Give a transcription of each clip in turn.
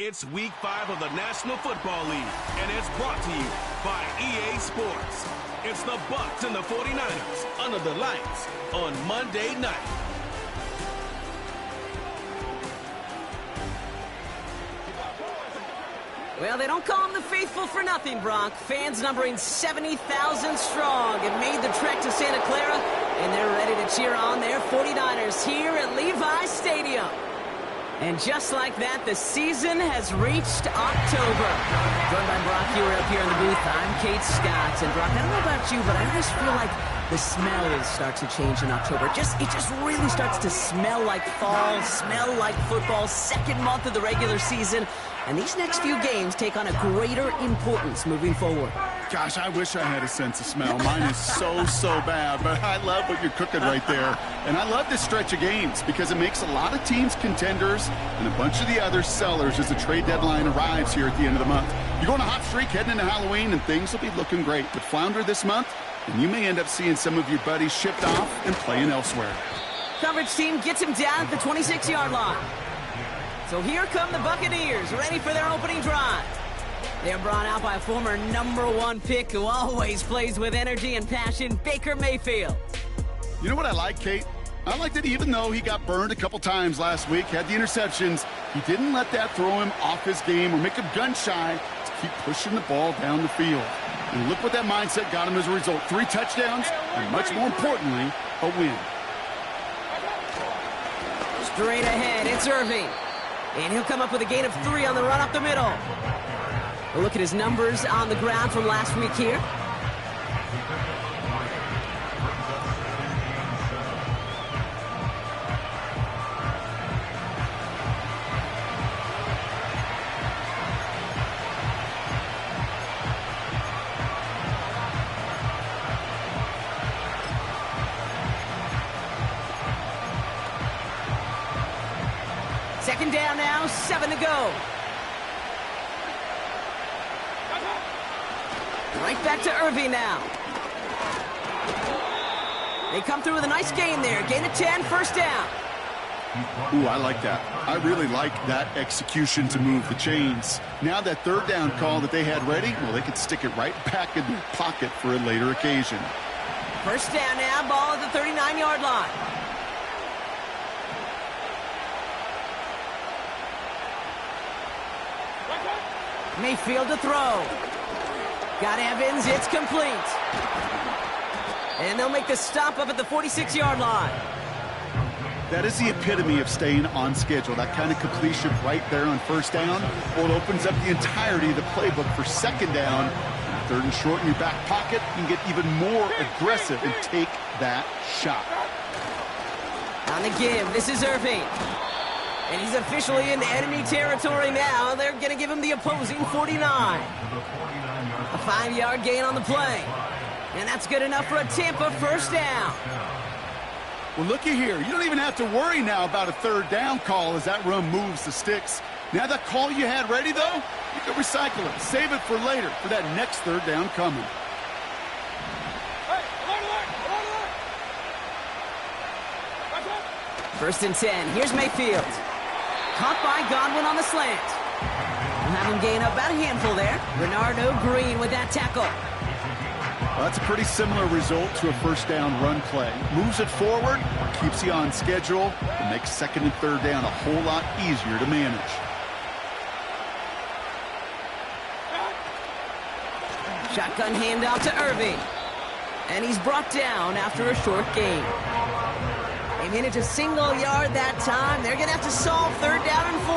It's Week 5 of the National Football League, and it's brought to you by EA Sports. It's the Bucs and the 49ers under the lights on Monday night. Well, they don't call them the faithful for nothing, Bronk. Fans numbering 70,000 strong have made the trek to Santa Clara, and they're ready to cheer on their 49ers here at Levi's Stadium. And just like that, the season has reached October. Joined by Brock Hewer up here in the booth. I'm Kate Scott. And Brock, I don't know about you, but I always feel like the smells start to change in October. It just really starts to smell like fall, smell like football, second month of the regular season. And these next few games take on a greater importance moving forward. Gosh, I wish I had a sense of smell. Mine is so bad, but I love what you're cooking right there. And I love this stretch of games because it makes a lot of teams contenders and a bunch of the other sellers as the trade deadline arrives here at the end of the month. You're going on a hot streak heading into Halloween, and things will be looking great. But flounder this month, and you may end up seeing some of your buddies shipped off and playing elsewhere. Coverage team gets him down at the 26-yard line. So here come the Buccaneers, ready for their opening drive. They're brought out by a former #1 pick who always plays with energy and passion, Baker Mayfield. You know what I like, Kate? I like that even though he got burned a couple times last week, had the interceptions, he didn't let that throw him off his game or make him gun-shy to keep pushing the ball down the field. And look what that mindset got him as a result. 3 touchdowns, and much more importantly, a win. Straight ahead, it's Irving. And he'll come up with a gain of 3 on the run up the middle. We'll look at his numbers on the ground from last week here. Second down now, 7 to go. Right back to Irving now. They come through with a nice gain there. Gain of 10, first down. Ooh, I like that. I really like that execution to move the chains. Now that third down call that they had ready, well, they could stick it right back in their pocket for a later occasion. First down now, ball at the 39-yard line. Mayfield to throw. Got Evans, it's complete. And they'll make the stop up at the 46-yard line. That is the epitome of staying on schedule. That kind of completion right there on first down. Well, it opens up the entirety of the playbook for second down. Third and short in your back pocket. You can get even more aggressive and take that shot. On the give, this is Irving. And he's officially in enemy territory now. They're going to give him the opposing 49. A 5-yard gain on the play. And that's good enough for a Tampa first down. Well, looky here. You don't even have to worry now about a third down call as that run moves the sticks. Now that call you had ready, though, you can recycle it. Save it for later for that next third down coming. First and 10. Here's Mayfield. Caught by Godwin on the slant. We'll have him gain up about a handful there. Renardo Green with that tackle. Well, that's a pretty similar result to a first down run play. Moves it forward, keeps you on schedule, and makes second and third down a whole lot easier to manage. Shotgun handoff to Irving. And he's brought down after a short gain. They managed a single yard that time. They're going to have to solve third down and 4.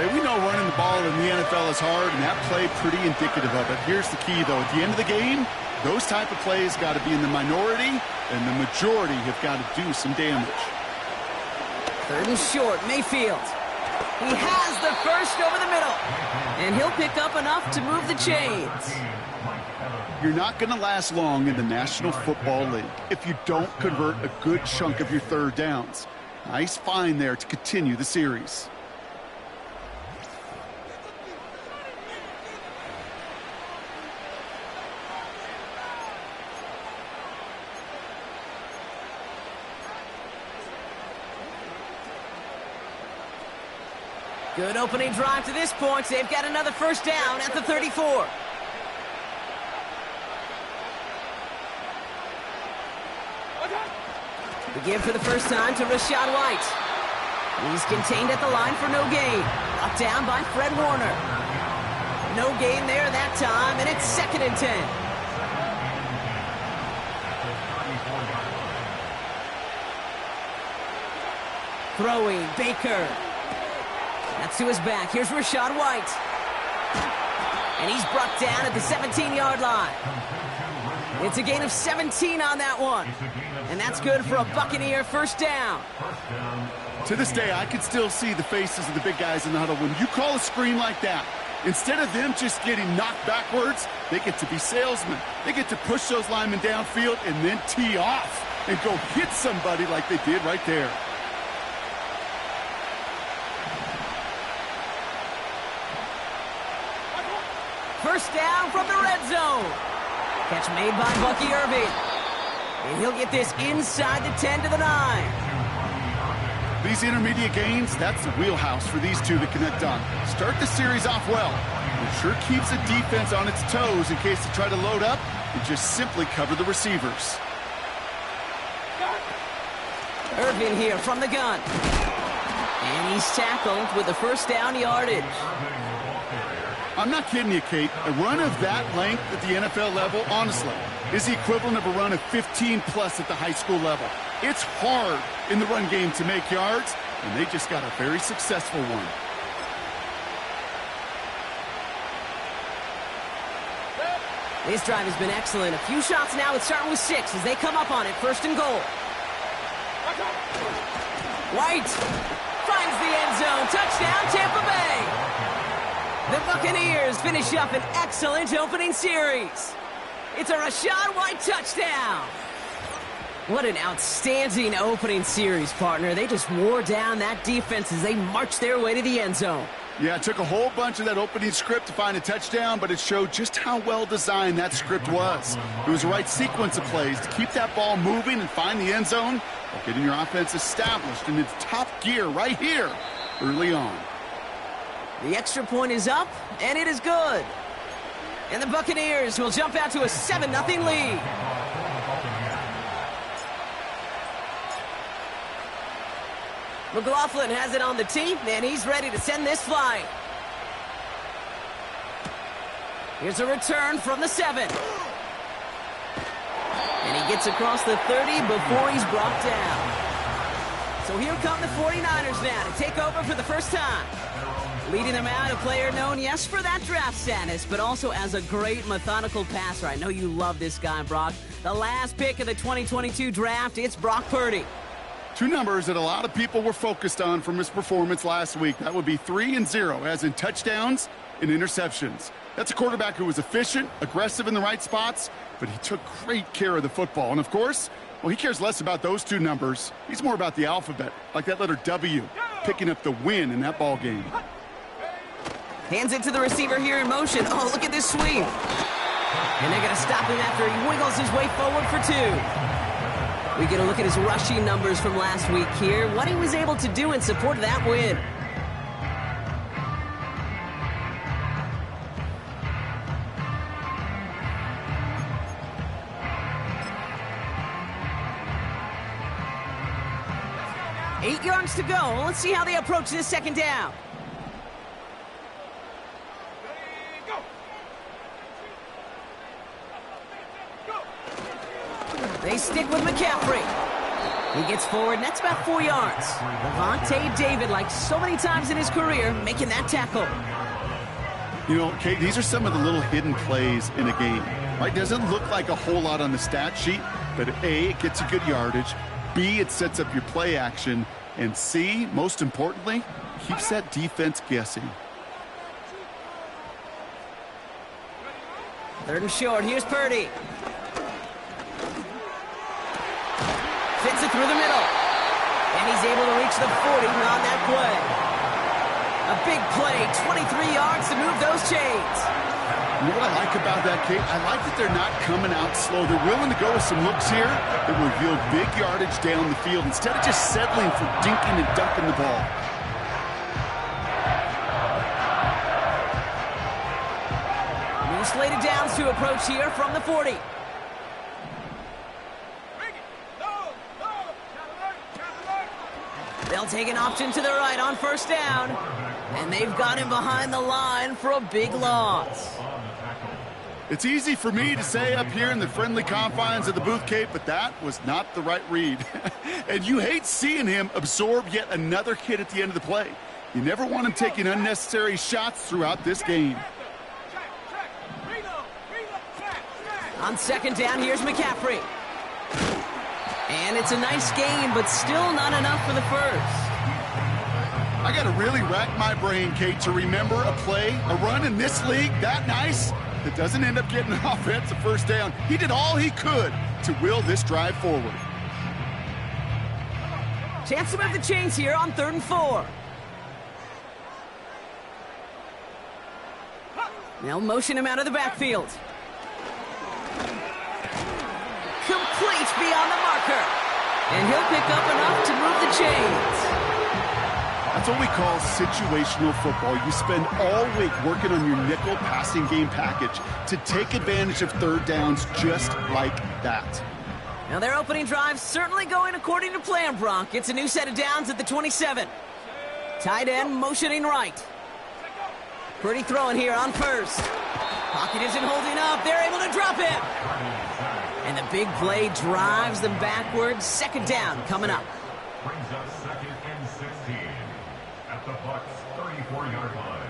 Hey, we know running the ball in the NFL is hard, and that play pretty indicative of it. Here's the key, though. At the end of the game, those type of plays got to be in the minority, and the majority have got to do some damage. Third and short, Mayfield. He has the first over the middle. And he'll pick up enough to move the chains. You're not going to last long in the National Football League if you don't convert a good chunk of your third downs. Nice find there to continue the series. Good opening drive to this point. They've got another first down at the 34. The give for the first time to Rachaad White. He's contained at the line for no gain. Brought down by Fred Warner. No gain there that time, and it's 2nd and 10. Throwing, Baker. That's to his back. Here's Rachaad White. And he's brought down at the 17-yard line. It's a gain of 17 on that one. And that's good for a Buccaneer first down. To this day, I can still see the faces of the big guys in the huddle. When you call a screen like that, instead of them just getting knocked backwards, they get to be salesmen. They get to push those linemen downfield and then tee off and go hit somebody like they did right there. First down from the red zone. Catch made by Bucky Irving. And he'll get this inside the 10 to the 9. These intermediate gains, that's the wheelhouse for these two to connect on. Start the series off well. It sure keeps the defense on its toes in case they try to load up and just simply cover the receivers. Irving here from the gun. And he's tackled with the first down yardage. I'm not kidding you, Kate. A run of that length at the NFL level, honestly, is the equivalent of a run of 15-plus at the high school level. It's hard in the run game to make yards, and they just got a very successful one. This drive has been excellent. A few shots now. It's starting with 6 as they come up on it. 1st and goal. White finds the end zone. Touchdown, Tampa Bay. The Buccaneers finish up an excellent opening series. It's a Rachaad White touchdown. What an outstanding opening series, partner. They just wore down that defense as they marched their way to the end zone. Yeah, it took a whole bunch of that opening script to find a touchdown, but it showed just how well designed that script was. It was the right sequence of plays to keep that ball moving and find the end zone while getting your offense established in its top gear right here early on. The extra point is up, and it is good. And the Buccaneers will jump out to a 7-0 lead. McLaughlin has it on the tee, and he's ready to send this flying. Here's a return from the 7. And he gets across the 30 before he's brought down. So here come the 49ers now to take over for the first time. Leading them out, a player known, yes, for that draft status, but also as a great methodical passer. I know you love this guy, Brock. The last pick of the 2022 draft, it's Brock Purdy. Two numbers that a lot of people were focused on from his performance last week. That would be 3 and 0, as in touchdowns and interceptions. That's a quarterback who was efficient, aggressive in the right spots, but he took great care of the football. And, of course, well, he cares less about those two numbers. He's more about the alphabet, like that letter W, picking up the win in that ball game. Hands it to the receiver here in motion. Oh, look at this sweep. And they're going to stop him after he wiggles his way forward for 2. We get a look at his rushing numbers from last week here. What he was able to do in support of that win. Eight yards to go. Let's see how they approach this second down. They stick with McCaffrey. He gets forward, and that's about 4 yards. Levante David, like so many times in his career, making that tackle. You know, Kate, these are some of the little hidden plays in a game. Right? Doesn't look like a whole lot on the stat sheet, but A, it gets you good yardage. B, it sets up your play action. And C, most importantly, keeps that defense guessing. 3rd and short. Here's Purdy. Fits it through the middle. And he's able to reach the 40 on that play. A big play, 23 yards to move those chains. You know what I like about that, Kate? I like that they're not coming out slow. They're willing to go with some looks here that will yield big yardage down the field instead of just settling for dinking and dunking the ball. slated downs to approach here from the 40. They'll take an option to the right on first down. And they've got him behind the line for a big loss. It's easy for me to say up here in the friendly confines of the booth, Kate, but that was not the right read. And you hate seeing him absorb yet another hit at the end of the play. You never want him taking unnecessary shots throughout this game. On second down, here's McCaffrey. And it's a nice game, but still not enough for the first. I got to really rack my brain, Kate, to remember a play, a run in this league that nice that doesn't end up getting an offensive first down. He did all he could to will this drive forward. Chance to move the chains here on 3rd and 4. They'll motion him out of the backfield. Complete beyond the marker. And he'll pick up enough to move the chains. That's what we call situational football. You spend all week working on your nickel passing game package to take advantage of third downs just like that. Now their opening drive certainly going according to plan, Bronk. It's a new set of downs at the 27. Tight end motioning right. Pretty throwing here on first. Pocket isn't holding up. They're able to drop him. And the big play drives them backwards. Second down coming up. Brings us 2nd and 16 at the Bucs 34-yard line.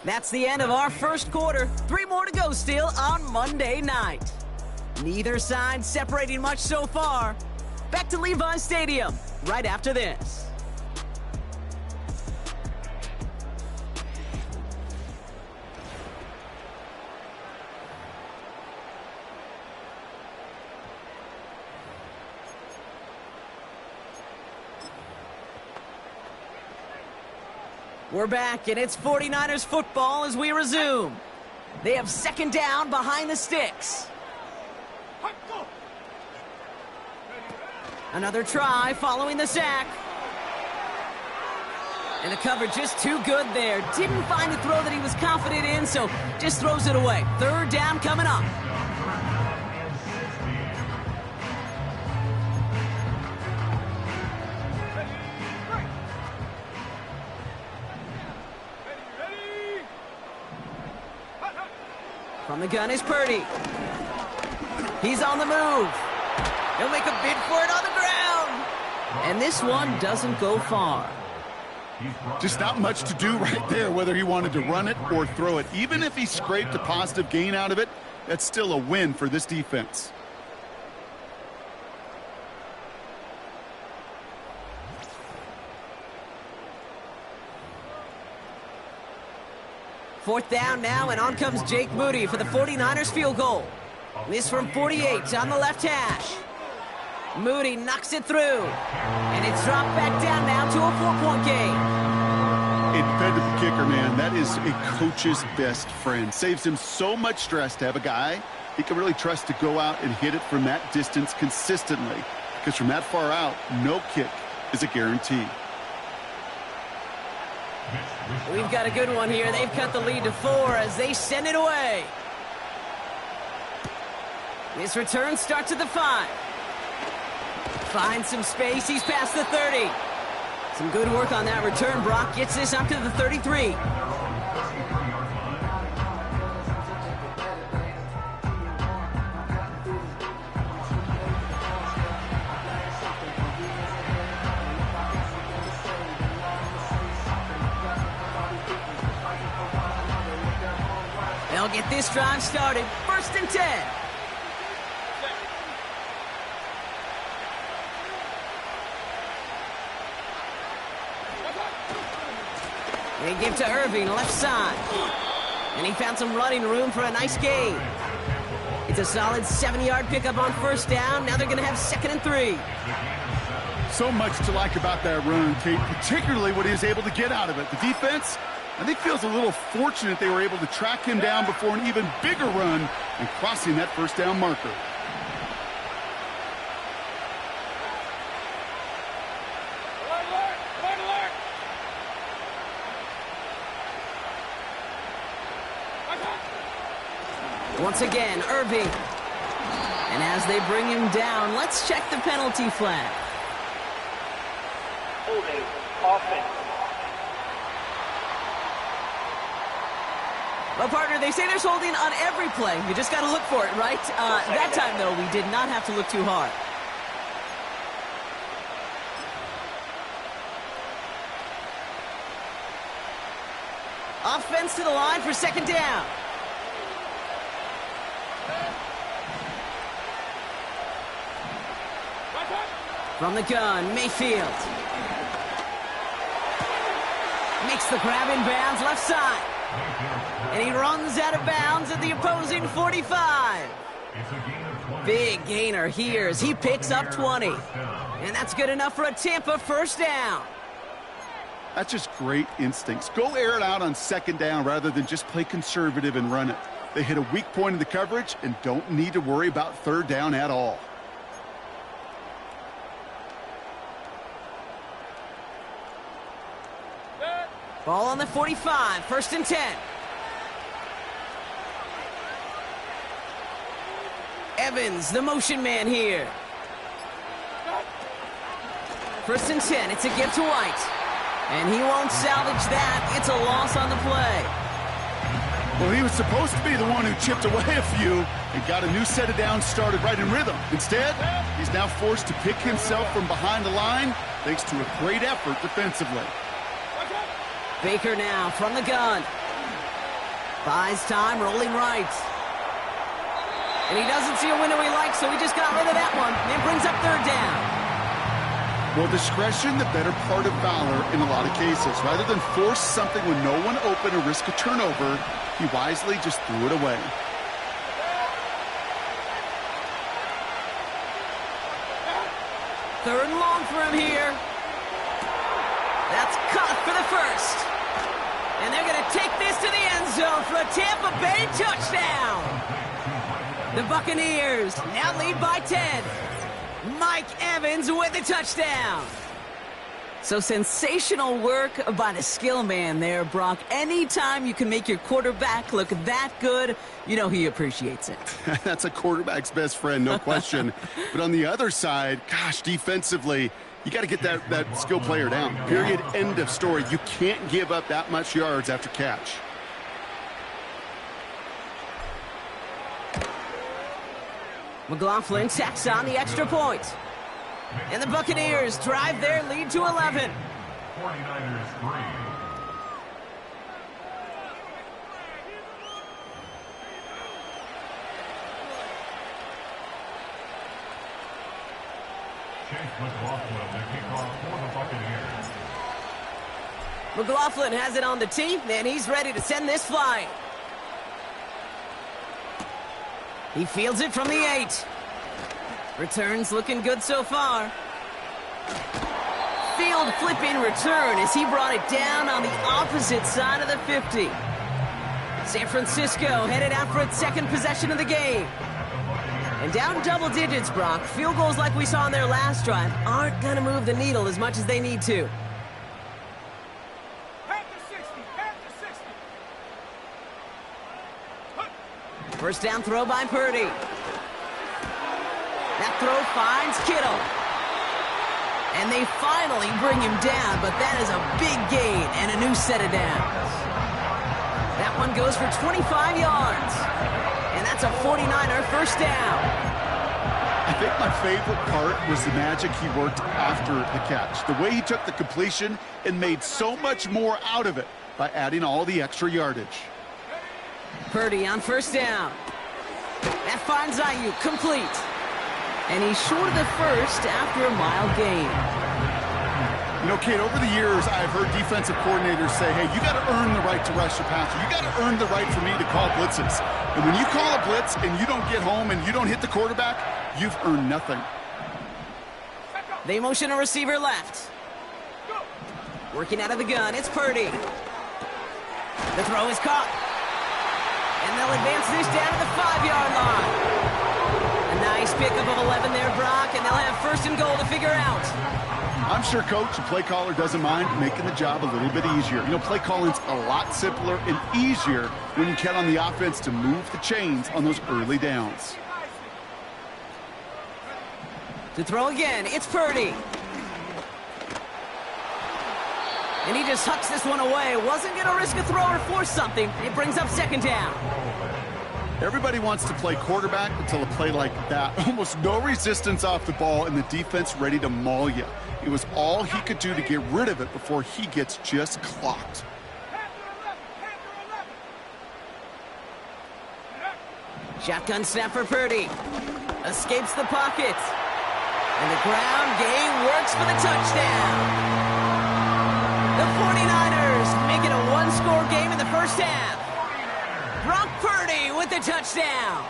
That's the end of our first quarter. 3 more to go still on Monday night. Neither side separating much so far. Back to Levi's Stadium right after this. We're back, and it's 49ers football as we resume. They have second down behind the sticks. Another try following the sack. And the coverage just too good there. Didn't find a throw that he was confident in, so just throws it away. Third down coming up. From the gun is Purdy. He's on the move. He'll make a bid for it on the ground. And this one doesn't go far. Just not much to do right there, whether he wanted to run it or throw it. Even if he scraped a positive gain out of it, that's still a win for this defense. Fourth down now, and on comes Jake Moody for the 49ers field goal. This from 48 on the left hash. Moody knocks it through, and it's dropped back down now to a 4-point game. A dependable kicker, man. That is a coach's best friend. Saves him so much stress to have a guy he can really trust to go out and hit it from that distance consistently. Because from that far out, no kick is a guarantee. We've got a good one here. They've cut the lead to 4 as they send it away. This return starts at the 5. Finds some space. He's past the 30. Some good work on that return. Brock gets this up to the 33. They'll get this drive started. 1st and 10. They give to Irving, left side. And he found some running room for a nice gain. It's a solid 7-yard pickup on first down. Now they're going to have 2nd and 3. So much to like about that run, Kate, particularly what he was able to get out of it. The defense, I think, feels a little fortunate they were able to track him down before an even bigger run and crossing that first down marker. Once again, Irving. And as they bring him down, let's check the penalty flag. Holding offense. Well, partner, they say there's holding on every play. You just got to look for it, right? That time, though, we did not have to look too hard. Offense to the line for second down. From the gun, Mayfield. Makes the grab in bounds left side. And he runs out of bounds at the opposing 45. Big gainer here as he picks up 20. And that's good enough for a Tampa first down. That's just great instincts. Go air it out on second down rather than just play conservative and run it. They hit a weak point in the coverage and don't need to worry about third down at all. Ball on the 45, first and 10. Evans, the motion man here. First and 10, it's a give to White. And he won't salvage that. It's a loss on the play. Well, he was supposed to be the one who chipped away a few and got a new set of downs started right in rhythm. Instead, he's now forced to pick himself from behind the line thanks to a great effort defensively. Baker now from the gun. Buys time, rolling right. And he doesn't see a window he likes, so he just got rid of that one. And brings up third down. Well, discretion, the better part of valor in a lot of cases. Rather than force something with no one open or risk a turnover, he wisely just threw it away. Third and long for him here. That's caught for the first. And they're going to take this to the end zone for a Tampa Bay touchdown. The Buccaneers now lead by 10. Mike Evans with the touchdown. So sensational work by the skill man there, Brock. Anytime you can make your quarterback look that good, you know he appreciates it. That's a quarterback's best friend, no question. But on the other side, gosh, defensively, you got to get that skill player down. Period. End of story. You can't give up that much yards after catch. McLaughlin tacks on the extra point. And the Buccaneers drive their lead to 11. 49ers 3. Chase McLaughlin, the kickoff for the Buccaneers. McLaughlin has it on the tee, and he's ready to send this flying. He fields it from the 8. Returns looking good so far. Field flipping return as he brought it down on the opposite side of the 50. San Francisco headed out for its second possession of the game. And down double digits, Brock. Field goals like we saw in their last drive aren't going to move the needle as much as they need to. First down throw by Purdy. That throw finds Kittle. And they finally bring him down, but that is a big gain and a new set of downs. That one goes for 25 yards. And that's a 49er first down. I think my favorite part was the magic he worked after the catch. The way he took the completion and made so much more out of it by adding all the extra yardage. Purdy on first down. That finds Ayuk complete. And he's short of the first after a mild gain. You know, Kate, over the years, I've heard defensive coordinators say, hey, you got to earn the right to rush the passer. You got to earn the right for me to call blitzes. And when you call a blitz and you don't get home and you don't hit the quarterback, you've earned nothing. They motion a receiver left. Working out of the gun, it's Purdy. The throw is caught. And they'll advance this down to the 5-yard line. A nice pickup of 11 there, Brock, and they'll have first and goal to figure out. I'm sure Coach, the play caller, doesn't mind making the job a little bit easier. You know, play calling's a lot simpler and easier when you count on the offense to move the chains on those early downs. To throw again, it's Purdy. And he just hucks this one away. Wasn't going to risk a throw or force something. It brings up second down. Everybody wants to play quarterback until a play like that. Almost no resistance off the ball and the defense ready to maul you. It was all he could do to get rid of it before he gets just clocked. Shotgun snap for Purdy. Escapes the pocket. And the ground game works for the touchdown. The 49ers make it a one-score game in the first half. Brock Purdy with the touchdown.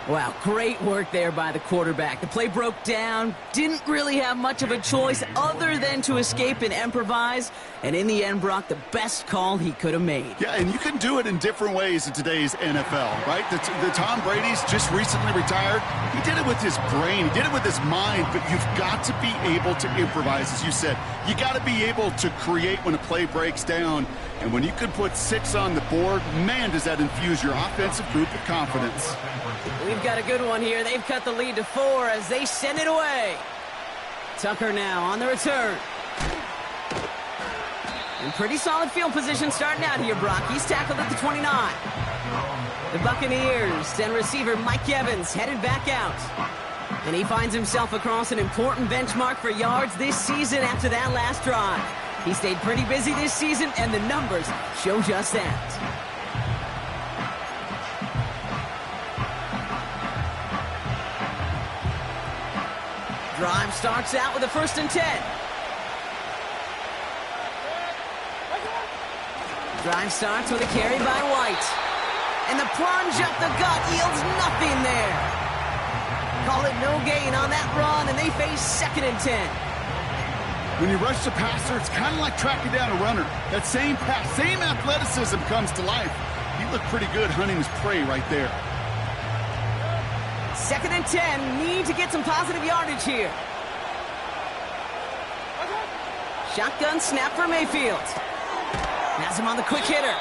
Wow, great work there by the quarterback. The play broke down, didn't really have much of a choice other than to escape and improvise. And in the end, Brock, the best call he could have made. Yeah, and you can do it in different ways in today's NFL, right? The Tom Brady's just recently retired. He did it with his brain. He did it with his mind, but you've got to be able to improvise, as you said. You got to be able to create when a play breaks down. And when you can put 6 on the board, man, does that infuse your offensive group with confidence. We've got a good one here. They've cut the lead to 4 as they send it away. Tucker now on the return. In pretty solid field position starting out here, Brock. He's tackled at the 29. The Buccaneers and receiver Mike Evans headed back out. And he finds himself across an important benchmark for yards this season after that last drive. He stayed pretty busy this season, and the numbers show just that. Drive starts out with a 1st and 10. Drive starts with a carry by White. And the plunge up the gut yields nothing there. Call it no gain on that run, and they face 2nd and 10. When you rush the passer, it's kind of like tracking down a runner. That same pass, same athleticism comes to life. He looked pretty good hunting his prey right there. 2nd and 10, need to get some positive yardage here. Shotgun snap for Mayfield. Has him on the quick hitter.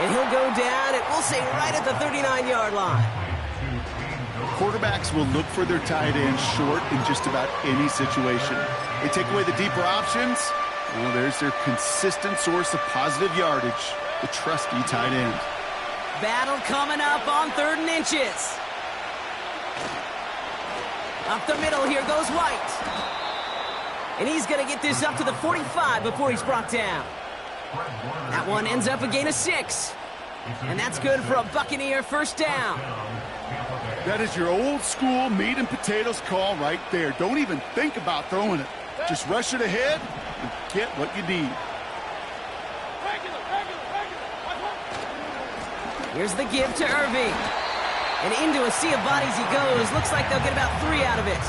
And he'll go down, and we'll say right at the 39-yard line. Quarterbacks will look for their tight end short in just about any situation. They take away the deeper options. Well, there's their consistent source of positive yardage, the trusty tight end. Battle coming up on 3rd and inches. Up the middle, here goes White. And he's going to get this up to the 45 before he's brought down. That one ends up a gain of 6. And that's good for a Buccaneer 1st down. That is your old school meat and potatoes call right there. Don't even think about throwing it. Just rush it ahead and get what you need. Here's the give to Irving. And into a sea of bodies he goes. Looks like they'll get about 3 out of it.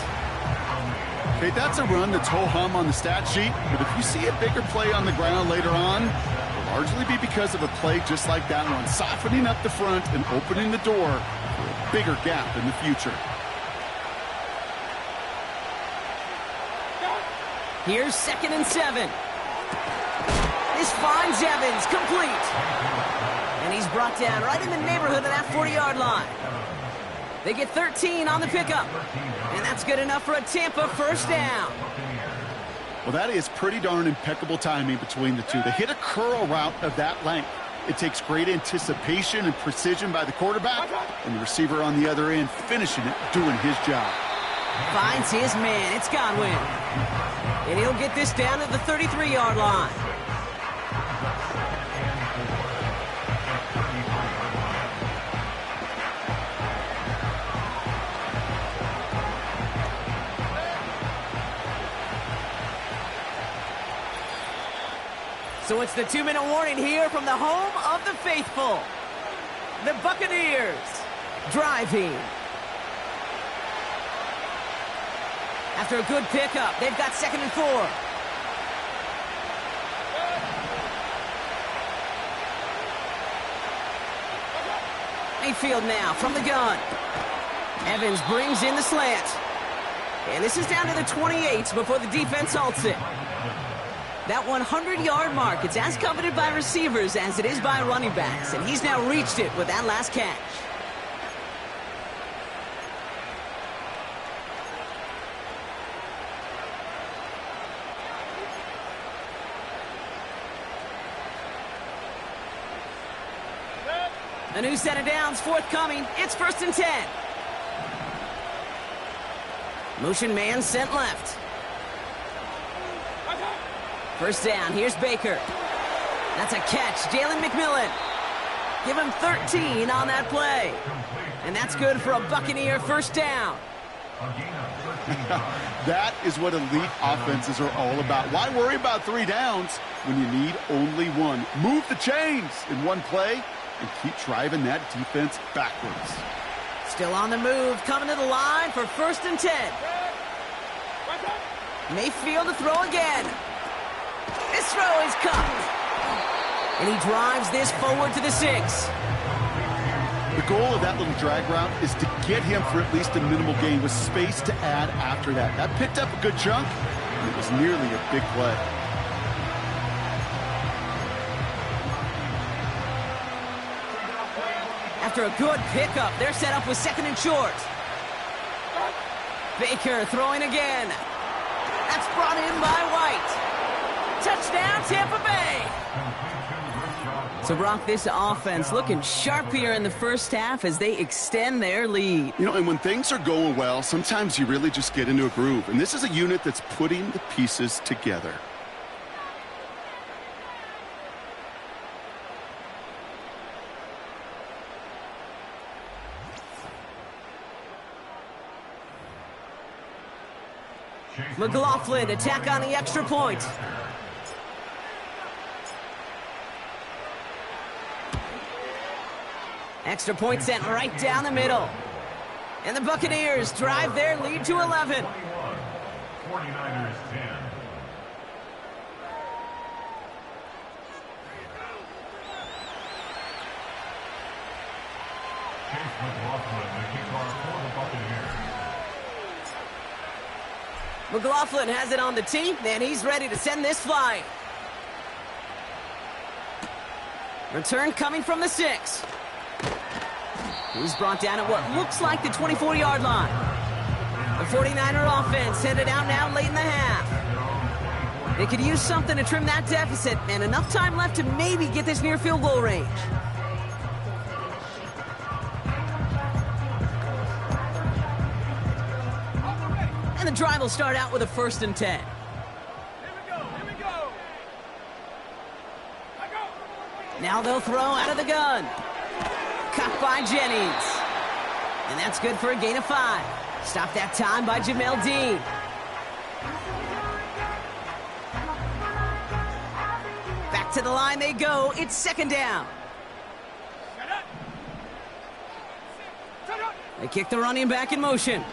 Okay, that's a run that's ho-hum on the stat sheet, but if you see a bigger play on the ground later on, it'll largely be because of a play just like that one, softening up the front and opening the door for a bigger gap in the future. Here's 2nd and 7. This finds Evans complete. And he's brought down right in the neighborhood of that 40-yard line. They get 13 on the pickup. And that's good enough for a Tampa 1st down. Well, that is pretty darn impeccable timing between the two. They hit a curl route of that length. It takes great anticipation and precision by the quarterback, and the receiver on the other end finishing it, doing his job. Finds his man. It's Godwin. And he'll get this down to the 33-yard line. So it's the 2-minute warning here from the home of the faithful. The Buccaneers driving. After a good pickup, they've got 2nd and 4. Mayfield now from the gun. Evans brings in the slant. And this is down to the 28 before the defense halts it. That 100-yard mark, it's as coveted by receivers as it is by running backs. And he's now reached it with that last catch. A new set of downs forthcoming. It's 1st and 10. Motion man sent left. First down, here's Baker. That's a catch, Jalen McMillan. Give him 13 on that play. And that's good for a Buccaneer first down. That is what elite offenses are all about. Why worry about 3 downs when you need only 1? Move the chains in one play and keep driving that defense backwards. Still on the move, coming to the line for 1st and 10. Mayfield to throw again. This throw is caught. And he drives this forward to the 6. The goal of that little drag route is to get him for at least a minimal gain with space to add after that. That picked up a good chunk, and it was nearly a big play. After a good pickup, they're set up with 2nd and short. Baker throwing again. That's brought in by White. Touchdown, Tampa Bay. So, Brock, this offense looking sharp here in the first half as they extend their lead. You know, and when things are going well, sometimes you really just get into a groove. And this is a unit that's putting the pieces together. McLaughlin attack on the extra point. Extra point sent right down the middle. And the Buccaneers drive their lead to 11. 49ers 10. Chase McLaughlin, the kickoff for the Buccaneers. McLaughlin has it on the tee, and he's ready to send this flying. Return coming from the 6. He's brought down at what looks like the 24-yard line. The 49er offense headed out now late in the half. They could use something to trim that deficit, and enough time left to maybe get this near field goal range. And the drive will start out with a 1st and 10. Now they'll throw out of the gun. Caught by Jennings. And that's good for a gain of 5. Stopped that time by Jamel Dean. Back to the line they go. It's 2nd down. They kick the running back in motion.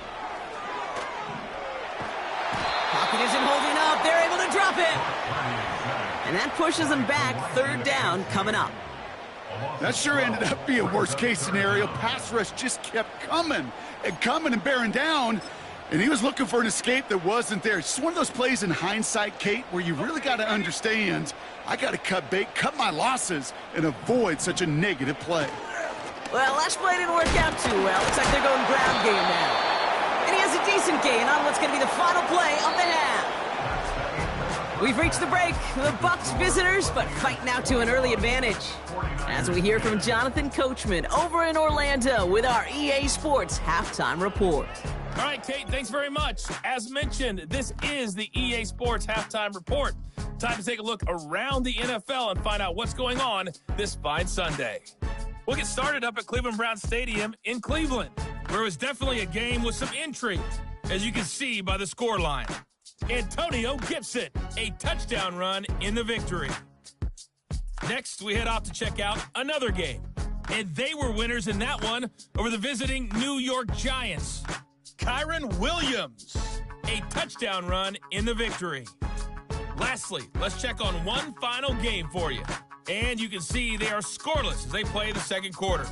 Pocket isn't holding up. They're able to drop it. And that pushes them back. 3rd down coming up. That sure ended up being a worst-case scenario. Pass rush just kept coming and bearing down, and he was looking for an escape that wasn't there. It's just one of those plays in hindsight, Kate, where you really got to understand, I got to cut bait, cut my losses, and avoid such a negative play. Well, last play didn't work out too well. Looks like they're going ground game now. And he has a decent gain on what's going to be the final play of the half. We've reached the break. The Bucs visitors, but fighting out to an early advantage. As we hear from Jonathan Coachman over in Orlando with our EA Sports Halftime Report. All right, Kate, thanks very much. As mentioned, this is the EA Sports Halftime Report. Time to take a look around the NFL and find out what's going on this fine Sunday. We'll get started up at Cleveland Browns Stadium in Cleveland, where it was definitely a game with some intrigue, as you can see by the scoreline. Antonio Gibson, a touchdown run in the victory. Next, we head off to check out another game. And they were winners in that one over the visiting New York Giants. Kyron Williams, a touchdown run in the victory. Lastly, let's check on one final game for you. And you can see they are scoreless as they play the second quarter.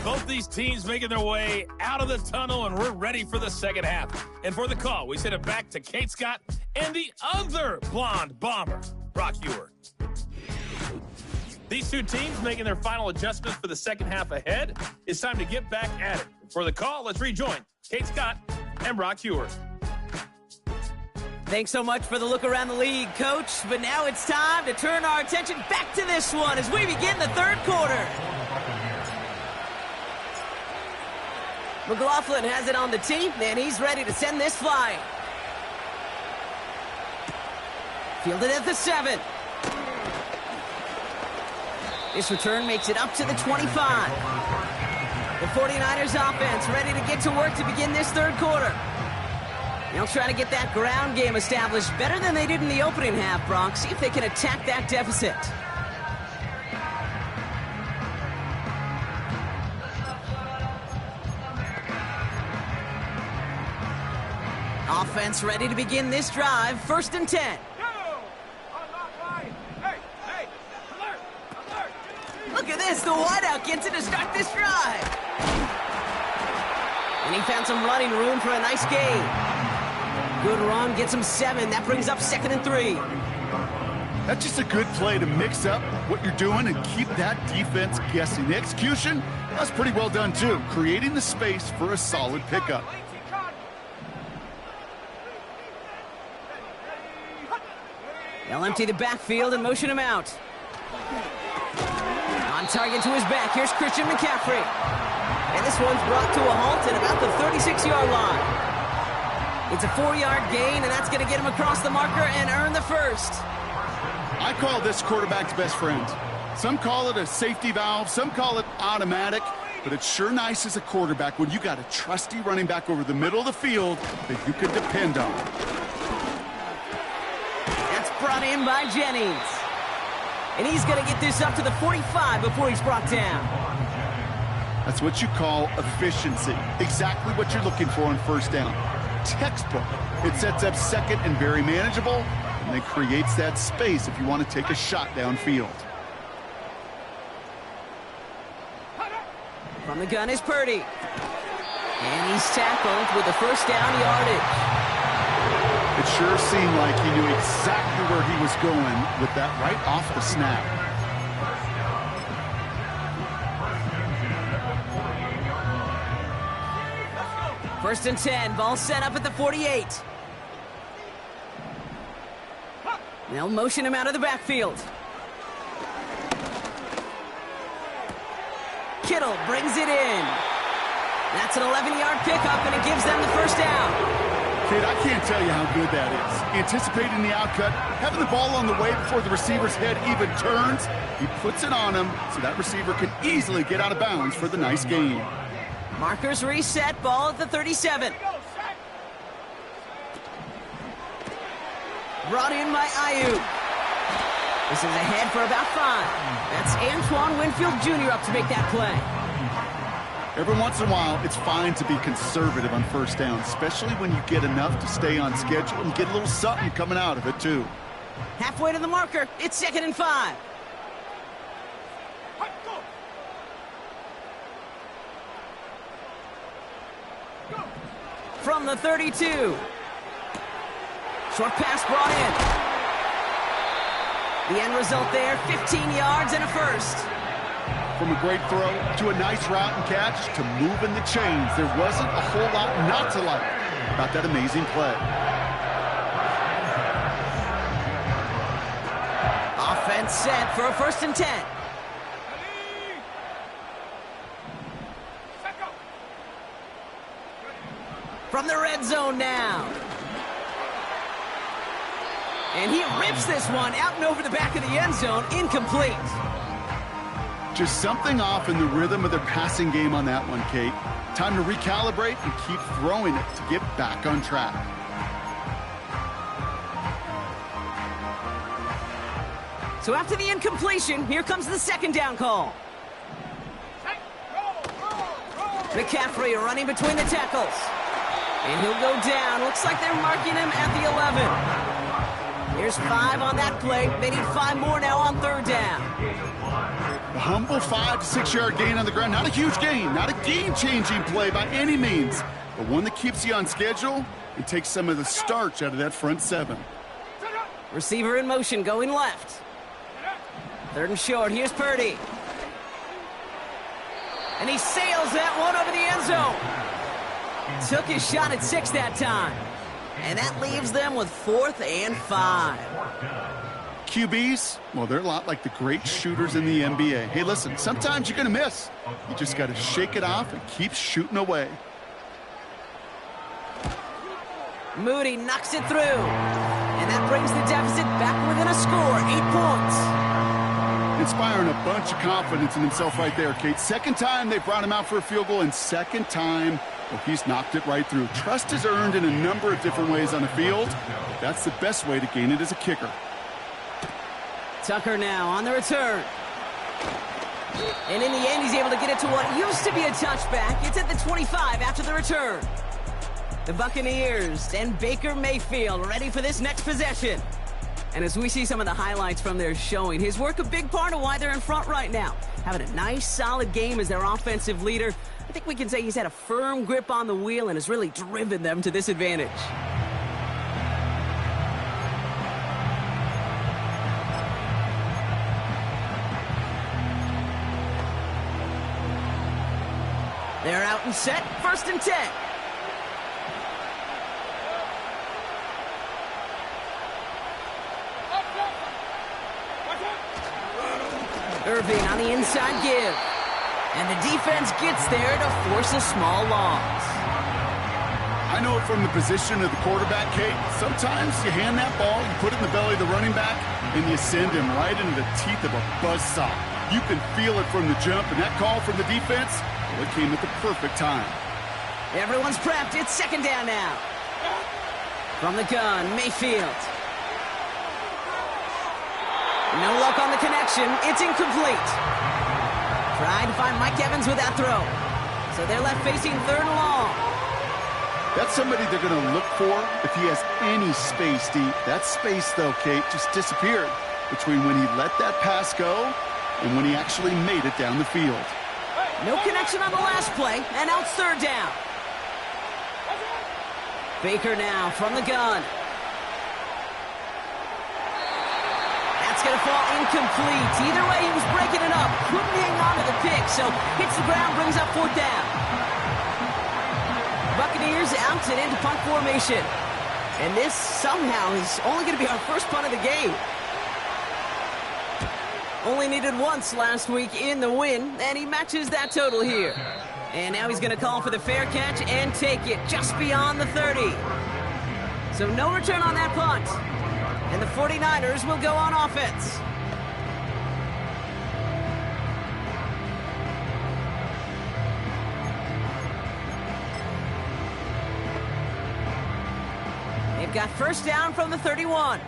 Both these teams making their way out of the tunnel, and we're ready for the second half. And for the call, we send it back to Kate Scott and the other blonde bomber, Brock Ewert. These two teams making their final adjustments for the second half ahead. It's time to get back at it. For the call, let's rejoin Kate Scott and Brock Ewert. Thanks so much for the look around the league, Coach. But now it's time to turn our attention back to this one as we begin the third quarter. McLaughlin has it on the tee, and he's ready to send this flying. Fielded at the 7. This return makes it up to the 25. The 49ers offense ready to get to work to begin this third quarter. They'll try to get that ground game established better than they did in the opening half, Brock. See if they can attack that deficit. Offense ready to begin this drive. 1st and 10. Look at this. The wideout gets it to start this drive. And he found some running room for a nice gain. Good run. Gets him 7. That brings up 2nd and 3. That's just a good play to mix up what you're doing and keep that defense guessing. The execution, that's pretty well done too. Creating the space for a solid pickup. They'll empty the backfield and motion him out. On target to his back, here's Christian McCaffrey. And this one's brought to a halt at about the 36-yard line. It's a 4-yard gain, and that's going to get him across the marker and earn the first. I call this quarterback's best friend. Some call it a safety valve, some call it automatic, but it's sure nice as a quarterback when you got a trusty running back over the middle of the field that you can depend on. Brought in by Jennings. And he's going to get this up to the 45 before he's brought down. That's what you call efficiency. Exactly what you're looking for on 1st down. Textbook. It sets up 2nd and very manageable, and it creates that space if you want to take a shot downfield. From the gun is Purdy. And he's tackled with the 1st down yardage. It sure seemed like he knew exactly where he was going with that right off the snap. First and 10, ball set up at the 48. They'll motion him out of the backfield. Kittle brings it in. That's an 11-yard pickup, and it gives them the 1st down. Kid, I can't tell you how good that is. Anticipating the outcut, having the ball on the way before the receiver's head even turns, he puts it on him so that receiver can easily get out of bounds for the nice gain. Markers reset, ball at the 37. Brought in by Ayuk. This is ahead for about 5. That's Antoine Winfield Jr. up to make that play. Every once in a while, it's fine to be conservative on 1st down, especially when you get enough to stay on schedule and get a little something coming out of it, too. Halfway to the marker, it's 2nd and 5. From the 32. Short pass brought in. The end result there, 15 yards and a 1st. From a great throw to a nice route and catch to moving the chains, there wasn't a whole lot not to like about that amazing play. Offense set for a 1st and 10. From the red zone now. And he rips this one out and over the back of the end zone, incomplete. Just something off in the rhythm of their passing game on that one, Kate. Time to recalibrate and keep throwing it to get back on track. So after the incompletion, here comes the 2nd down call. McCaffrey running between the tackles. And he'll go down. Looks like they're marking him at the 11. Here's Buccaneers 5 on that play. They need 5 more now on 3rd down. The humble 5 to 6 yard gain on the ground. Not a huge gain, not a game-changing play by any means, but one that keeps you on schedule and takes some of the starch out of that front 7. Receiver in motion, going left. 3rd and short, here's Purdy. And he sails that one over the end zone. Took his shot at 6 that time. And that leaves them with 4th and 5. QBs, well, they're a lot like the great shooters in the NBA. Hey, listen, sometimes you're going to miss. You just got to shake it off and keep shooting away. Moody knocks it through. And that brings the deficit back within a score, 8 points. Inspiring a bunch of confidence in himself right there, Kate. Second time they brought him out for a field goal, and second time, well, he's knocked it right through. Trust is earned in a number of different ways on the field. That's the best way to gain it as a kicker. Tucker now on the return. And in the end, he's able to get it to what used to be a touchback. It's at the 25 after the return. The Buccaneers and Baker Mayfield ready for this next possession. And as we see some of the highlights from their showing, his work a big part of why they're in front right now. Having a nice, solid game as their offensive leader. I think we can say he's had a firm grip on the wheel and has really driven them to this advantage. They're out and set, 1st and 10. Irving on the inside give. And the defense gets there to force a small loss. I know it from the position of the quarterback, Kate. Sometimes you hand that ball, you put it in the belly of the running back, and you send him right into the teeth of a buzzsaw. You can feel it from the jump, and that call from the defense, well, it came at the perfect time. Everyone's prepped. It's 2nd down now. From the gun, Mayfield. No luck on the connection. It's incomplete. Trying to find Mike Evans with that throw. So they're left facing 3rd and long. That's somebody they're going to look for if he has any space deep. That space, though, Kate, just disappeared between when he let that pass go and when he actually made it down the field. No connection on the last play, and now it's 3rd down. Baker now from the gun. That's going to fall incomplete. Either way, he was breaking it up. Couldn't hang on to the pick, so hits the ground, brings up 4th down. Buccaneers out and into punt formation. And this somehow is only going to be our first punt of the game. Only needed once last week in the win, and he matches that total here. And now he's going to call for the fair catch and take it just beyond the 30. So no return on that punt. And the 49ers will go on offense. They've got 1st down from the 31.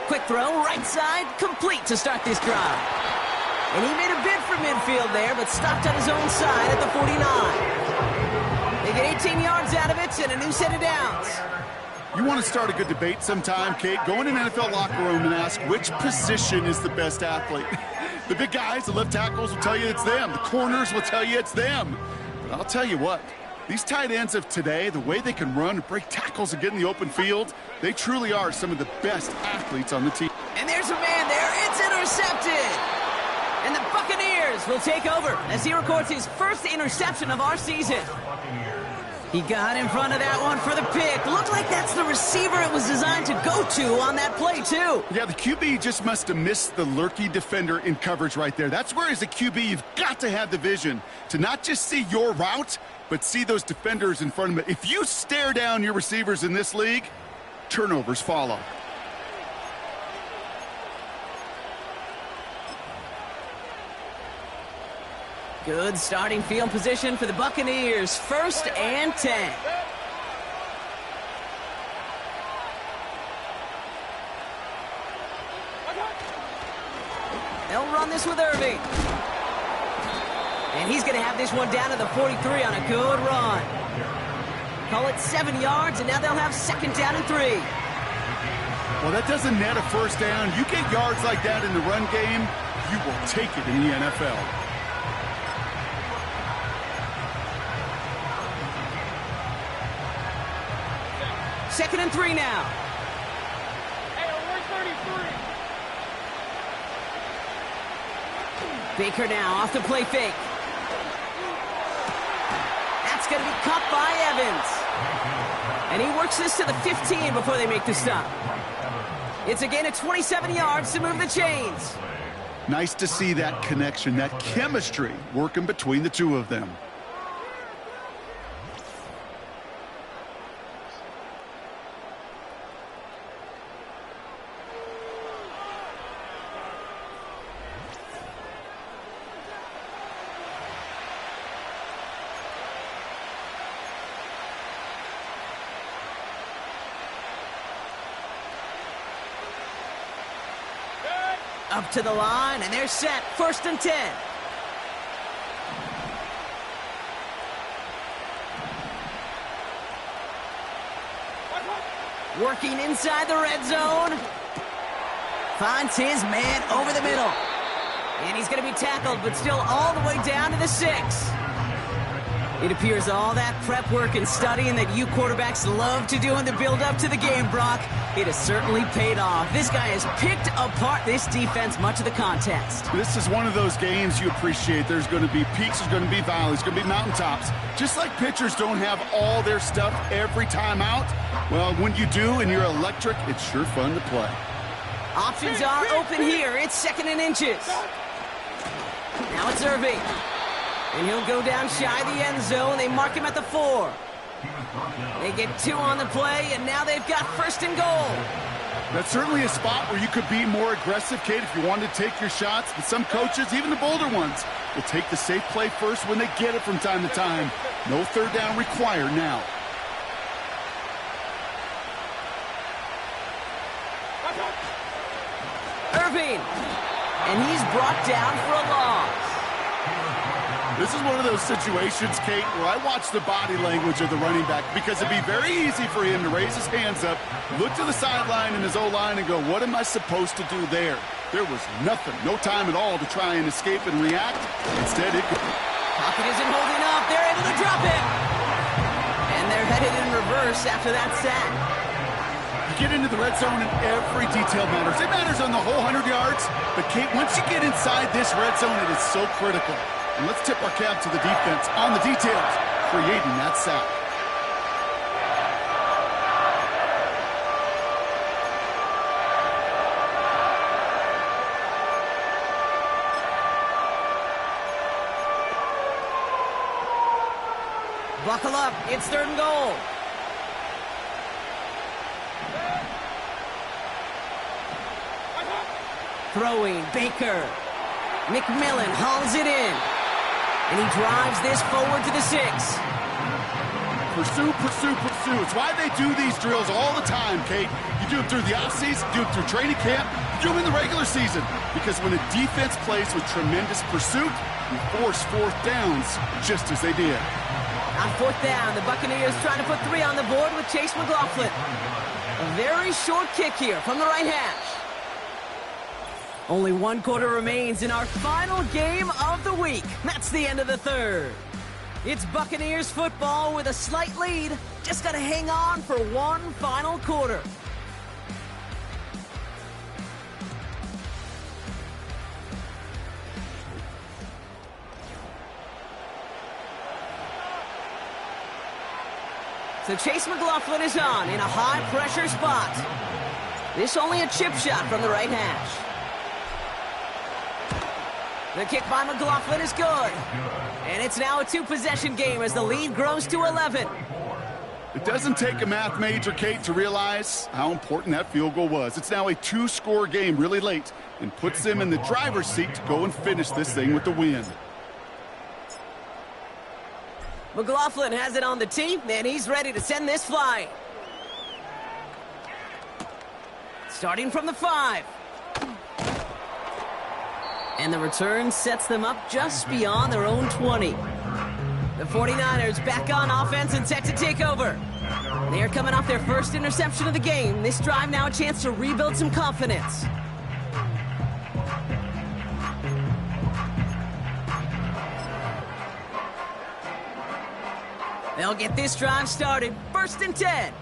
Quick throw, right side, complete to start this drive. And he made a bid for midfield there, but stopped on his own side at the 49. They get 18 yards out of it and a new set of downs. You want to start a good debate sometime, Kate? Go in an NFL locker room and ask which position is the best athlete. The big guys, the left tackles will tell you it's them. The corners will tell you it's them. But I'll tell you what, these tight ends of today, the way they can run and break tackles and get in the open field, they truly are some of the best athletes on the team. And there's a man there. It's intercepted. And the Buccaneers will take over as he records his first interception of our season. He got in front of that one for the pick. Looked like that's the receiver it was designed to go to on that play, too. Yeah, the QB just must have missed the lurky defender in coverage right there. That's where, as a QB, you've got to have the vision to not just see your route, but see those defenders in front of it. If you stare down your receivers in this league, turnovers follow. Good starting field position for the Buccaneers. 1st and 10. They'll run this with Irving. And he's going to have this one down to the 43 on a good run. Call it 7 yards, and now they'll have second down and 3. Well, that doesn't net a first down. You get yards like that in the run game, you will take it in the NFL. Second and 3 now. Baker now off the play fake. That's going to be caught by Evans. And he works this to the 15 before they make the stop. It's a gain of 27 yards to move the chains. Nice to see that connection, that chemistry working between the two of them. Up to the line, and they're set. First and 10. Working inside the red zone. Finds his man over the middle. And he's going to be tackled, but still all the way down to the 6. It appears all that prep work and studying that you quarterbacks love to do in the build-up to the game, Brock, it has certainly paid off. This guy has picked apart this defense much of the contest. This is one of those games you appreciate. There's going to be peaks, there's going to be valleys, there's going to be mountaintops. Just like pitchers don't have all their stuff every time out, well, when you do and you're electric, it's sure fun to play. Options are open here. It's second and inches. Now it's Irving. And he'll go down shy of the end zone. They mark him at the 4. They get 2 on the play, and now they've got first and goal. That's certainly a spot where you could be more aggressive, Kate, if you wanted to take your shots. But some coaches, even the bolder ones, will take the safe play first when they get it from time to time. No third down required now. Irving. And he's brought down for a loss. This is one of those situations, Kate, where I watch the body language of the running back because it'd be very easy for him to raise his hands up, look to the sideline in his O-line and go, what am I supposed to do there? There was nothing, no time at all to try and escape and react. Instead, it could... Pocket isn't holding up. They're able to drop it. And they're headed in reverse after that sack. You get into the red zone and every detail matters. It matters on the whole 100 yards. But, Kate, once you get inside this red zone, it is so critical. And let's tip our cap to the defense on the details, creating that sack. Buckle up. It's third and goal. Throwing, Baker. McMillan hauls it in. And he drives this forward to the 6. Pursue, pursue, pursue. It's why they do these drills all the time, Kate. You do it through the offseason, you do it through training camp, you do them in the regular season. Because when a defense plays with tremendous pursuit, you force fourth downs just as they did. On fourth down, the Buccaneers trying to put 3 on the board with Chase McLaughlin. A very short kick here from the right hash. Only 1 quarter remains in our final game of the week. That's the end of the third. It's Buccaneers football with a slight lead. Just got to hang on for 1 final quarter. So Chase McLaughlin is on in a high-pressure spot. This only a chip shot from the right hash. The kick by McLaughlin is good. And it's now a 2-possession game as the lead grows to 11. It doesn't take a math major, Kate, to realize how important that field goal was. It's now a 2-score game really late and puts them in the driver's seat to go and finish this thing with the win. McLaughlin has it on the tee, and he's ready to send this flying. Starting from the 5. And the return sets them up just beyond their own 20. The 49ers back on offense and set to take over. They are coming off their first interception of the game. This drive now a chance to rebuild some confidence. They'll get this drive started. 1st and 10.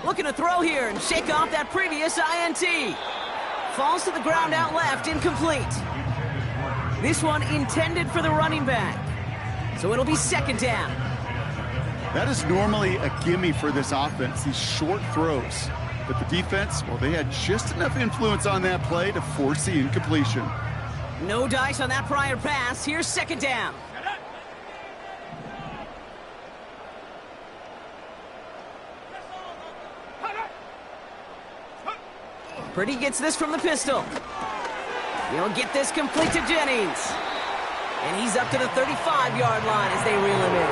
Looking to throw here and shake off that previous INT. Falls to the ground out left, incomplete. This one intended for the running back. So it'll be 2nd down. That is normally a gimme for this offense, these short throws. But the defense, well, they had just enough influence on that play to force the incompletion. No dice on that prior pass. Here's 2nd down. Purdy gets this from the pistol. He'll get this complete to Jennings. And he's up to the 35-yard line as they reel him in.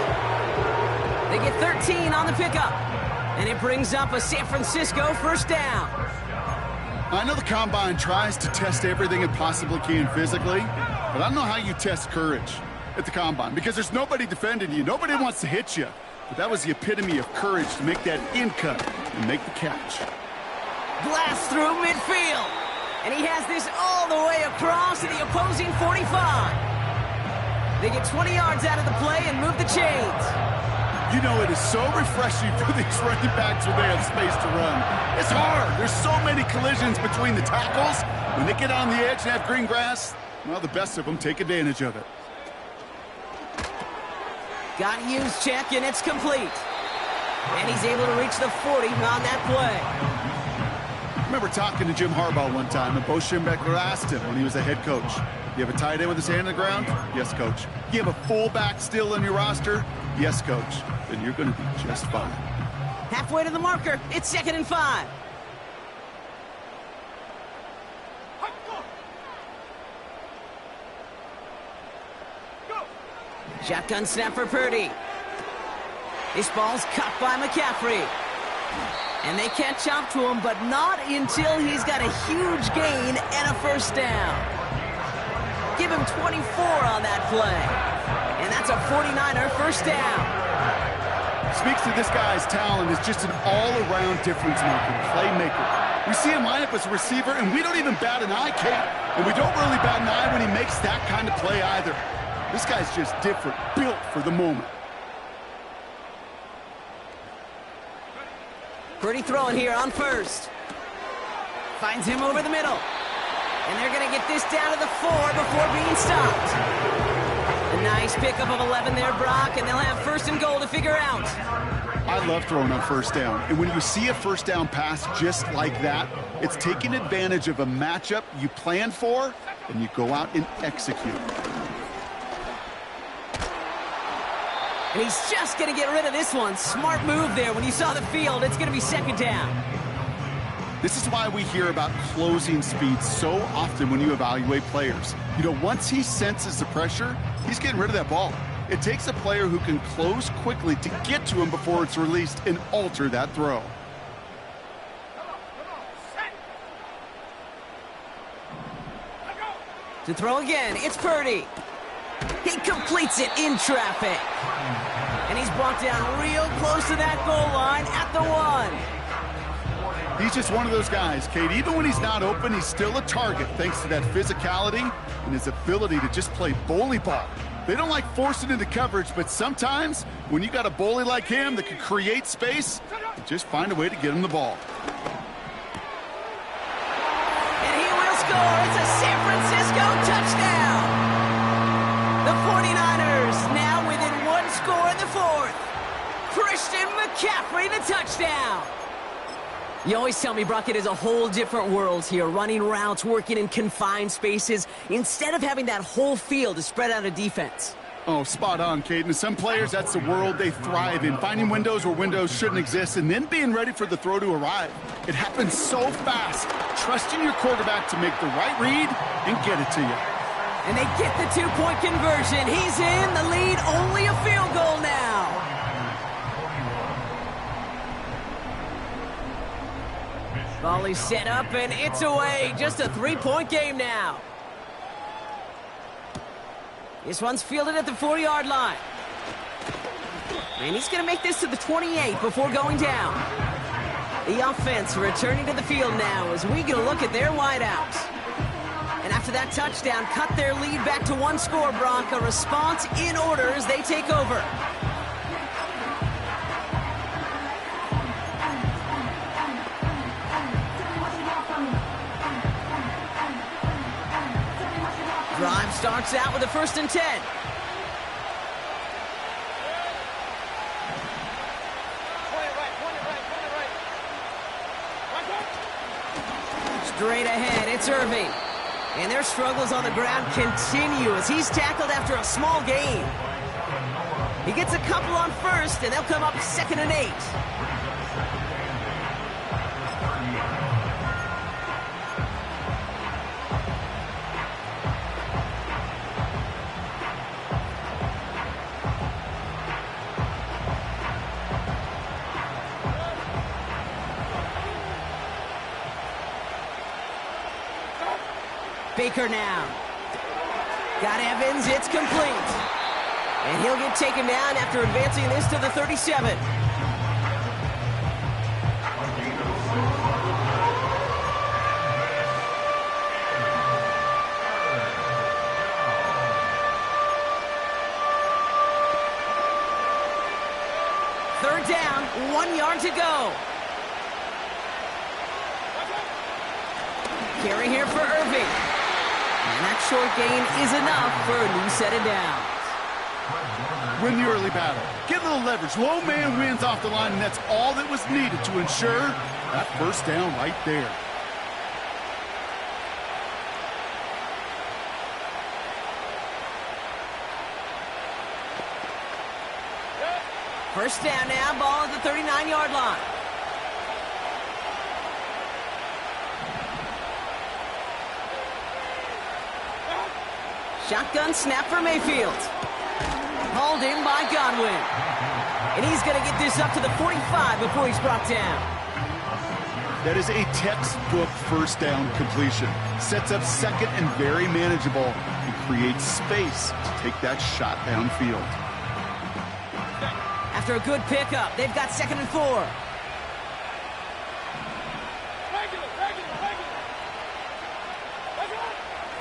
They get 13 on the pickup. And it brings up a San Francisco 1st down. I know the Combine tries to test everything it possibly can physically, but I don't know how you test courage at the Combine because there's nobody defending you. Nobody wants to hit you. But that was the epitome of courage to make that in cut and make the catch. Blast through midfield. And he has this all the way across to the opposing 45. They get 20 yards out of the play and move the chains. You know, it is so refreshing for these running backs when they have space to run. It's hard. There's so many collisions between the tackles. When they get on the edge and have green grass, well, the best of them take advantage of it. Got used check, and it's complete. And he's able to reach the 40 on that play. I remember talking to Jim Harbaugh one time, and Bo Schembechler asked him when he was a head coach, you have a tight end with his hand on the ground? Yes, coach. You have a fullback still on your roster? Yes, coach. Then you're going to be just fine. Halfway to the marker. It's 2nd and 5. Shotgun snap for Purdy. This ball's cut by McCaffrey. And they catch up to him, but not until he's got a huge gain and a 1st down. Give him 24 on that play. And that's a 49er 1st down. Speaks to this guy's talent as just an all-around difference maker, playmaker. We see him line up as a receiver, and we don't even bat an eye, Kate. And we don't really bat an eye when he makes that kind of play either. This guy's just different, built for the moment. Purdy throwing here on 1st. Finds him over the middle. And they're going to get this down to the 4 before being stopped. A nice pickup of 11 there, Brock, and they'll have 1st and goal to figure out. I love throwing on 1st down. And when you see a 1st down pass just like that, it's taking advantage of a matchup you plan for, and you go out and execute. And he's just going to get rid of this one. Smart move there. When you saw the field, it's going to be 2nd down. This is why we hear about closing speed so often when you evaluate players. You know, once he senses the pressure, he's getting rid of that ball. It takes a player who can close quickly to get to him before it's released and alter that throw. To throw again, it's Purdy. He completes it in traffic. And he's brought down real close to that goal line at the 1. He's just one of those guys, Kate. Even when he's not open, he's still a target thanks to that physicality and his ability to just play bully ball. They don't like forcing into coverage, but sometimes when you got a bully like him that can create space, just find a way to get him the ball. And he will score. It's a San Francisco touchdown. The 49ers now within 1 score in the 4th. Christian McCaffrey, the touchdown. You always tell me, Brock, it is a whole different world here, running routes, working in confined spaces, instead of having that whole field to spread out a defense. Oh, spot on, Kate. And some players, that's the world they thrive in, finding windows where windows shouldn't exist and then being ready for the throw to arrive. It happens so fast, trusting your quarterback to make the right read and get it to you. And they get the 2-point conversion. He's in the lead, only a field goal now. Volley set up, and it's away. Just a 3-point game now. This one's fielded at the 4-yard line. And he's going to make this to the 28 before going down. The offense returning to the field now as we get a look at their wideouts. And after that touchdown, cut their lead back to 1 score, Brock. A response in order as they take over. Drive starts out with a 1st and 10. Straight ahead, it's Irving. And their struggles on the ground continue as he's tackled after a small gain. He gets a couple on 1st, and they'll come up 2nd and 8. Baker now. Got Evans, it's complete. And he'll get taken down after advancing this to the 37. Third down, 1 yard to go. Carry here for Irving. And that short gain is enough for a new set of downs. Win the early battle. Get a little leverage. Low man wins off the line, and that's all that was needed to ensure that 1st down right there. First down now, ball at the 39-yard line. Shotgun snap for Mayfield. Hauled in by Godwin. And he's going to get this up to the 45 before he's brought down. That is a textbook 1st down completion. Sets up 2nd and very manageable. And creates space to take that shot downfield. After a good pickup, they've got 2nd and 4.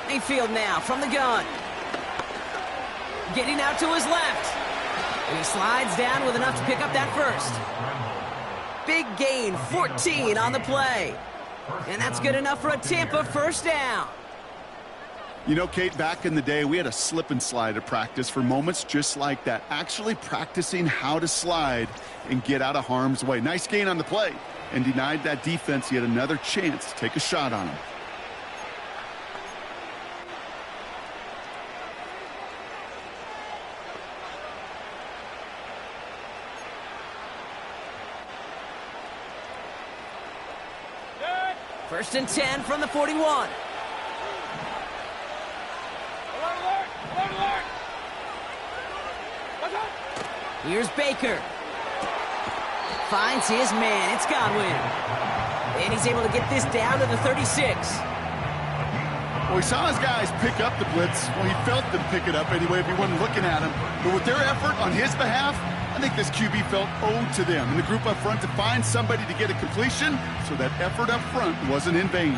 Mayfield now from the gun. Getting out to his left. And he slides down with enough to pick up that 1st. Big gain, 14 on the play. And that's good enough for a Tampa 1st down. You know, Kate, back in the day, we had a slip and slide at practice for moments just like that. Actually practicing how to slide and get out of harm's way. Nice gain on the play. And denied that defense yet another chance to take a shot on him. First and 10 from the 41. Here's Baker. Finds his man. It's Godwin. And he's able to get this down to the 36. Well, he saw his guys pick up the blitz. Well, he felt them pick it up anyway if he wasn't looking at him. But with their effort on his behalf, I think this QB felt owed to them and the group up front to find somebody to get a completion, so that effort up front wasn't in vain.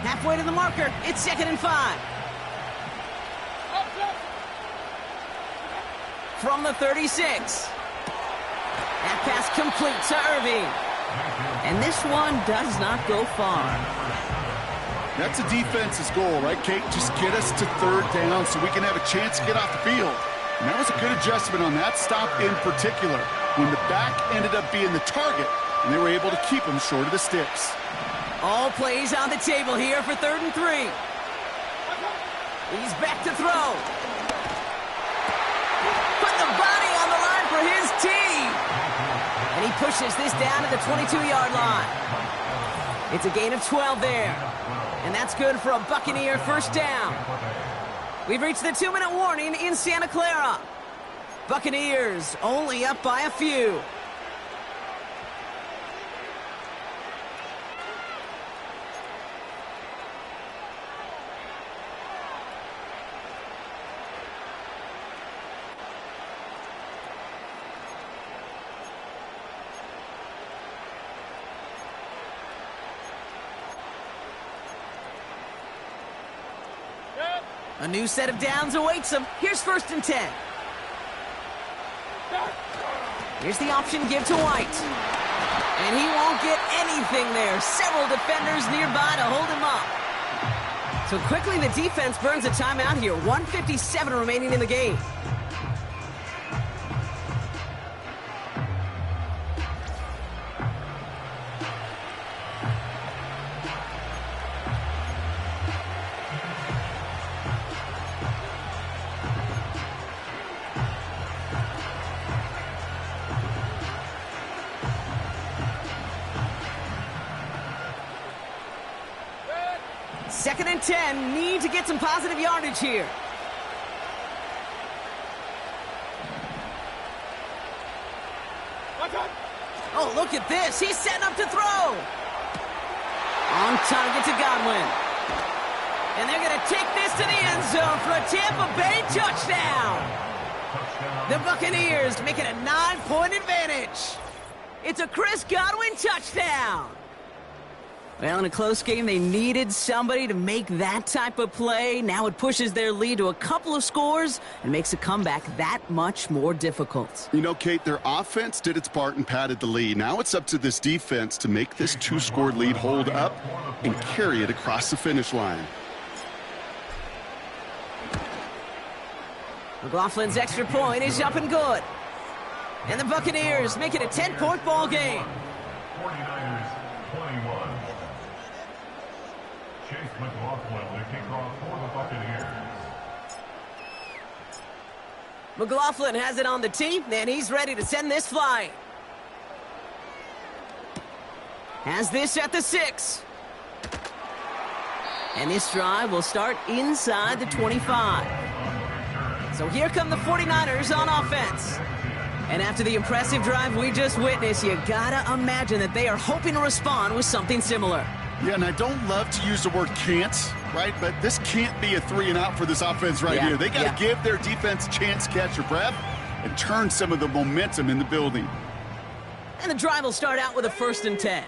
Halfway to the marker, it's 2nd and 5. From the 36. That pass complete to Irving. And this one does not go far. That's a defense's goal, right, Kate? Just get us to 3rd down so we can have a chance to get off the field. And that was a good adjustment on that stop in particular, when the back ended up being the target, and they were able to keep him short of the sticks. All plays on the table here for 3rd and 3. He's back to throw. Put the body on the line for his team. And he pushes this down to the 22-yard line. It's a gain of 12 there. And that's good for a Buccaneer 1st down. We've reached the 2-minute warning in Santa Clara. Buccaneers only up by a few. A new set of downs awaits them. Here's 1st and 10. Here's the option give to White. And he won't get anything there. Several defenders nearby to hold him up. So quickly the defense burns a timeout here. 1:57 remaining in the game. Second and 10, need to get some positive yardage here. Oh, look at this. He's setting up to throw. On target to Godwin. And they're going to take this to the end zone for a Tampa Bay touchdown. The Buccaneers make it a 9-point advantage. It's a Chris Godwin touchdown. Well, in a close game, they needed somebody to make that type of play. Now it pushes their lead to a couple of scores and makes a comeback that much more difficult. You know, Kate, their offense did its part and padded the lead. Now it's up to this defense to make this 2-score lead hold up and carry it across the finish line. McLaughlin's extra point is up and good. And the Buccaneers make it a 10-point ball game. 49ers 21. Chase McLaughlin to kick off for the Buccaneers. McLaughlin has it on the tee, and he's ready to send this flying. Has this at the 6. And this drive will start inside the 25. So here come the 49ers on offense. And after the impressive drive we just witnessed, you gotta imagine that they are hoping to respond with something similar. Yeah, and I don't love to use the word can't, right? But this can't be a 3-and-out for this offense right here. They got to give their defense a chance to catch their breath and turn some of the momentum in the building. And the drive will start out with a 1st and 10.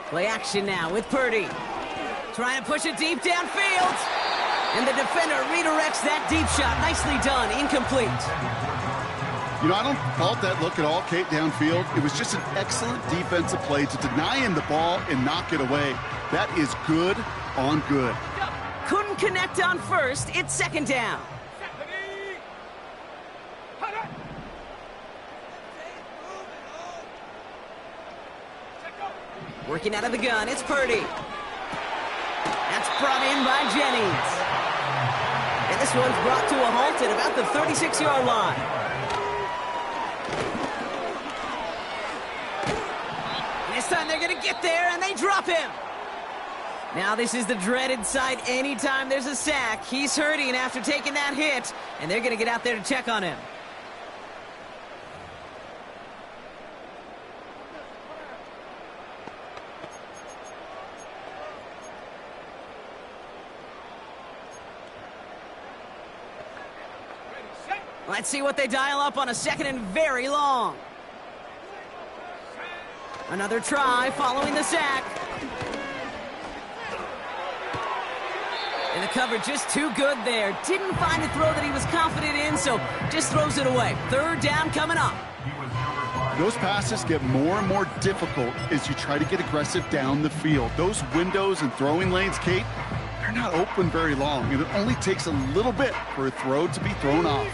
Play action now with Purdy. Trying to push it deep downfield. And the defender redirects that deep shot. Nicely done. Incomplete. You know, I don't fault that look at all, Kate, downfield. It was just an excellent defensive play to deny him the ball and knock it away. That is good on good. Couldn't connect on 1st. It's 2nd down. Working out of the gun, it's Purdy. That's brought in by Jennings. And this one's brought to a halt at about the 36-yard line. This time they're going to get there, and they drop him. Now this is the dreaded sight anytime there's a sack. He's hurting after taking that hit, and they're going to get out there to check on him. Let's see what they dial up on a 2nd and very long. Another try following the sack. And the cover just too good there. Didn't find a throw that he was confident in, so just throws it away. 3rd down coming up. Those passes get more and more difficult as you try to get aggressive down the field. Those windows and throwing lanes, Kate, they're not open very long, and it only takes a little bit for a throw to be thrown off.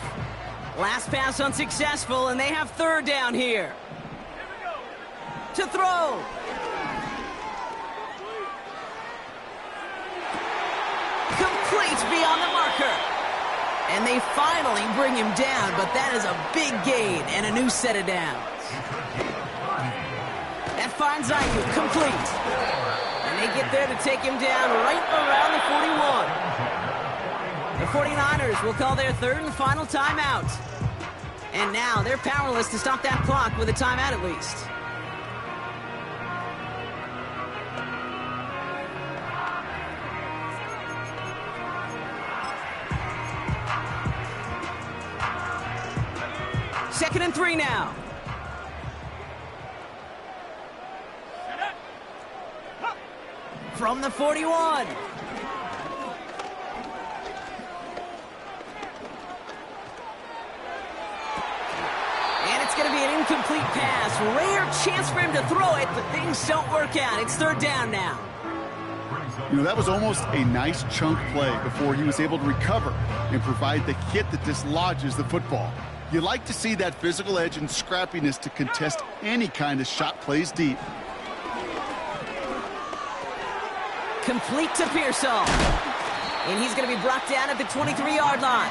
Last pass unsuccessful, and they have 3rd down here. To throw. Complete beyond the marker. And they finally bring him down, but that is a big gain and a new set of downs. That finds Ayuk complete. And they get there to take him down right around the 41. The 49ers will call their 3rd and final timeout. And now they're powerless to stop that clock with a timeout at least. Second and 3 now. from the 41. And it's going to be an incomplete pass. Rare chance for him to throw it, but things don't work out. It's third down now. You know, that was almost a nice chunk play before he was able to recover and provide the hit that dislodges the football. You like to see that physical edge and scrappiness to contest any kind of shot plays deep. Complete to Pearsall. And he's going to be brought down at the 23-yard line.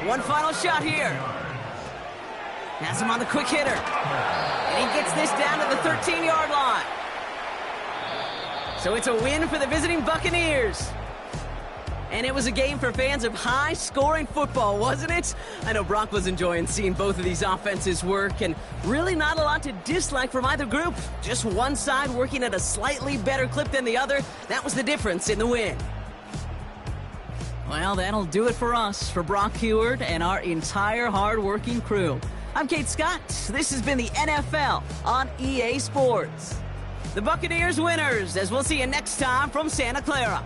One final shot here. Has him on the quick hitter. And he gets this down to the 13-yard line. So it's a win for the visiting Buccaneers. And it was a game for fans of high-scoring football, wasn't it? I know Brock was enjoying seeing both of these offenses work, and really not a lot to dislike from either group. Just one side working at a slightly better clip than the other. That was the difference in the win. Well, that'll do it for us, for Brock Heward and our entire hard-working crew. I'm Kate Scott. This has been the NFL on EA Sports. The Buccaneers winners, as we'll see you next time from Santa Clara.